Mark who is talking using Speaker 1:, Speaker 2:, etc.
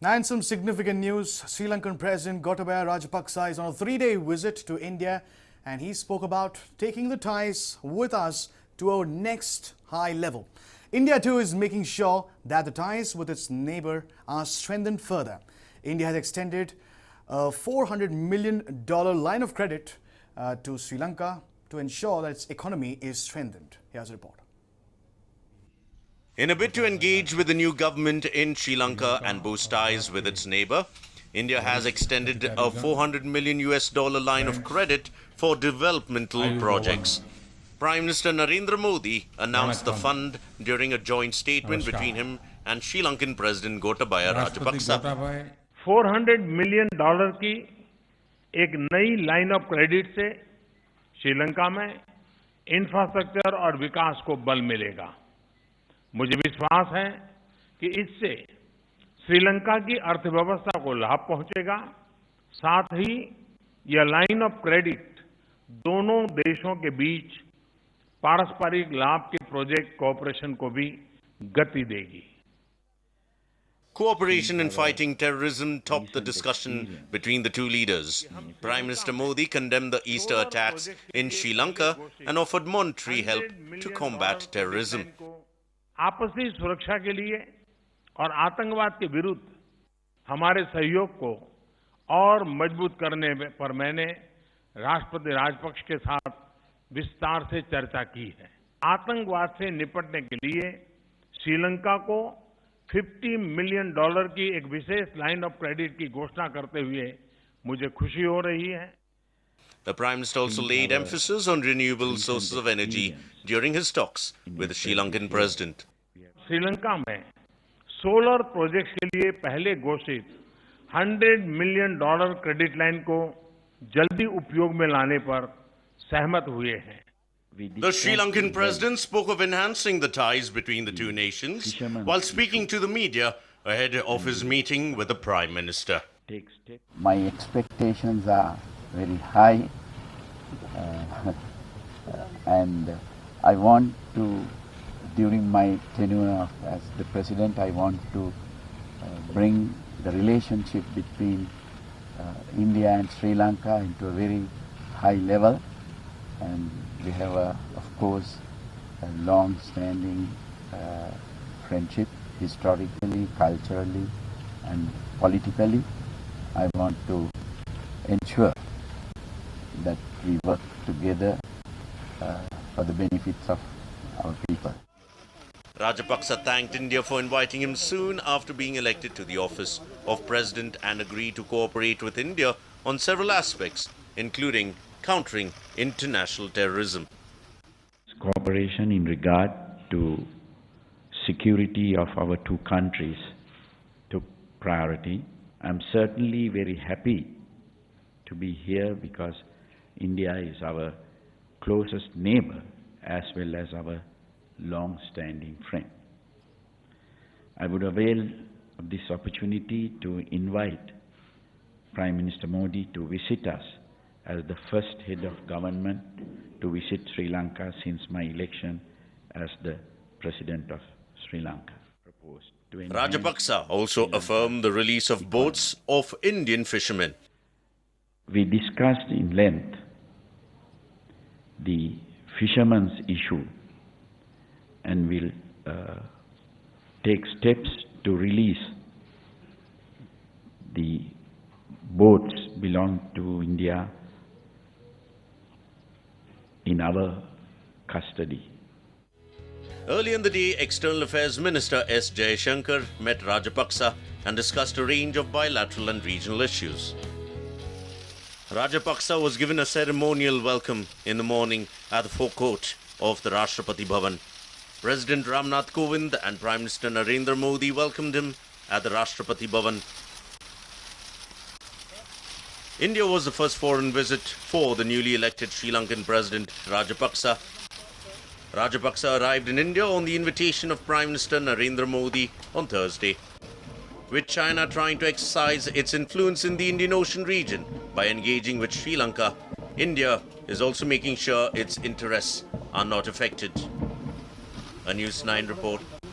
Speaker 1: And some significant news. Sri Lankan President Gotabaya Rajapaksa is on a 3-day visit to India, and he spoke about taking the ties with us to our next high level. India too is making sure that the ties with its neighbour are strengthened further. India has extended a $400 million line of credit to Sri Lanka to ensure that its economy is strengthened. Here's a report.
Speaker 2: In a bid to engage with the new government in Sri Lanka and boost ties with its neighbour, India has extended a $400 million line of credit for developmental projects. Prime Minister Narendra Modi announced the fund during a joint statement between him and Sri Lankan President Gotabaya Rajapaksa.
Speaker 3: $400 million की एक नई line of credit से श्रीलंका में infrastructure और विकास को बल मिलेगा। मुझे विश्वास है कि इससे श्रीलंका की अर्थव्यवस्था को लाभ पहुंचेगा। साथ ही यह लाइन ऑफ क्रेडिट दोनों देशों के बीच पारस्परिक लाभ के प्रोजेक्ट कोऑपरेशन को भी गति देगी।
Speaker 2: Cooperation in fighting terrorism topped the discussion between the two leaders. Prime Minister Modi condemned the Easter attacks in Sri Lanka and offered monetary help to combat terrorism.
Speaker 3: आपसी सुरक्षा के लिए और आतंकवाद के विरुद्ध हमारे सहयोग को और मजबूत करने पर मैंने राष्ट्रपति राजपक्ष के साथ विस्तार से चर्चा की है। आतंकवाद से निपटने के लिए श्रीलंका को $50 मिलियन की एक विशेष लाइन ऑफ क्रेडिट की घोषणा करते हुए मुझे खुशी हो रही है।
Speaker 2: The Prime Minister also laid emphasis on renewable sources of energy during his talks with the Sri Lankan President.
Speaker 3: Sri Lanka में सोलर प्रोजेक्ट्स के लिए पहले घोषित $100 मिलियन क्रेडिट लाइन को जल्दी उपयोग में लाने पर सहमत हुए हैं।
Speaker 2: The Sri Lankan President spoke of enhancing the ties between the two nations while speaking to the media ahead of his meeting with the Prime Minister.
Speaker 4: My expectations are very high and I want to, during my tenure as the President, I want to bring the relationship between India and Sri Lanka into a very high level, and we have of course a long-standing friendship historically, culturally and politically. I want to ensure that we work together for the benefits of our people.
Speaker 2: Rajapaksa thanked India for inviting him soon after being elected to the office of President and agreed to cooperate with India on several aspects, including countering international terrorism.
Speaker 5: Cooperation in regard to security of our two countries took priority. I'm certainly very happy to be here because India is our closest neighbor as well as our long-standing friend. I would avail of this opportunity to invite Prime Minister Modi to visit us as the first head of government to visit Sri Lanka since my election as the President of Sri Lanka.
Speaker 2: Rajapaksa also affirmed the release of boats of Indian fishermen.
Speaker 5: We discussed in length the fishermen's issue and will take steps to release the boats belong to India in our custody.
Speaker 2: Early in the day, External Affairs Minister S. Jaishankar met Rajapaksa and discussed a range of bilateral and regional issues. Rajapaksa was given a ceremonial welcome in the morning at the forecourt of the Rashtrapati Bhavan. President Ramnath Kovind and Prime Minister Narendra Modi welcomed him at the Rashtrapati Bhavan. India was the first foreign visit for the newly elected Sri Lankan President Rajapaksa. Rajapaksa arrived in India on the invitation of Prime Minister Narendra Modi on Thursday. With China trying to exercise its influence in the Indian Ocean region by engaging with Sri Lanka, India is also making sure its interests are not affected. A News 9 report.